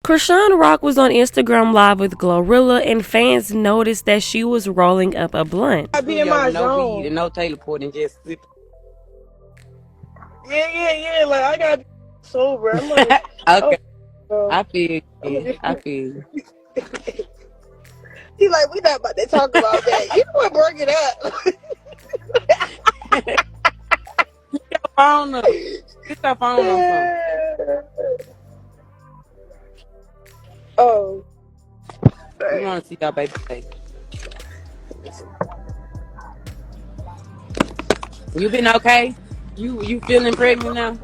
Chriseanrock was on Instagram Live with Glorilla, and fans noticed that she was rolling up a blunt. I be in my zone. And no teleport and just sip. Yeah. Like, I got sober. I'm like, okay. Oh, I feel you. I feel you. He like, we not about to talk about that. You know what? Bring it up. Get your phone up. Get your phone on something. Oh. We want to see your baby face. You been okay? You feeling pregnant now?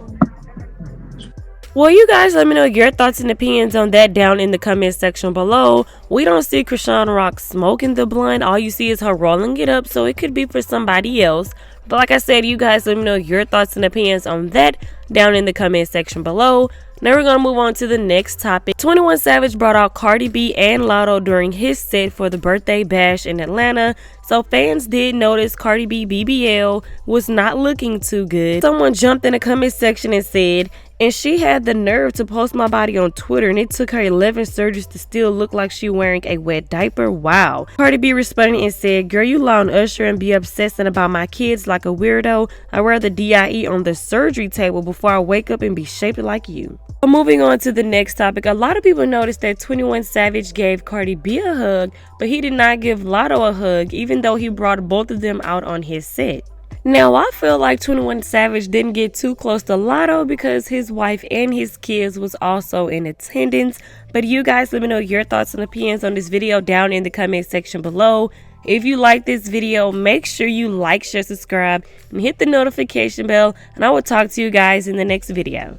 Well, you guys let me know your thoughts and opinions on that down in the comment section below. We don't see Chriseanrock smoking the blunt. All you see is her rolling it up, so it could be for somebody else. But like I said, you guys let me know your thoughts and opinions on that down in the comment section below. Now we're going to move on to the next topic. 21 Savage brought out Cardi B and Latto during his set for the birthday bash in Atlanta. So fans did notice Cardi B BBL was not looking too good. Someone jumped in the comment section and said, "And she had the nerve to post my body on Twitter, and it took her 11 surgeries to still look like she wearing a wet diaper. Wow." Cardi B responded and said, "Girl, you lie on Usher and be obsessing about my kids like a weirdo. I wear the DIE on the surgery table before I wake up and be shaped like you." Moving on to the next topic, a lot of people noticed that 21 Savage gave Cardi B a hug, but he did not give Latto a hug, even though he brought both of them out on his set. Now, I feel like 21 Savage didn't get too close to Latto because his wife and his kids was also in attendance. But you guys let me know your thoughts and opinions on this video down in the comment section below. If you like this video, make sure you like, share, subscribe, and hit the notification bell. And I will talk to you guys in the next video.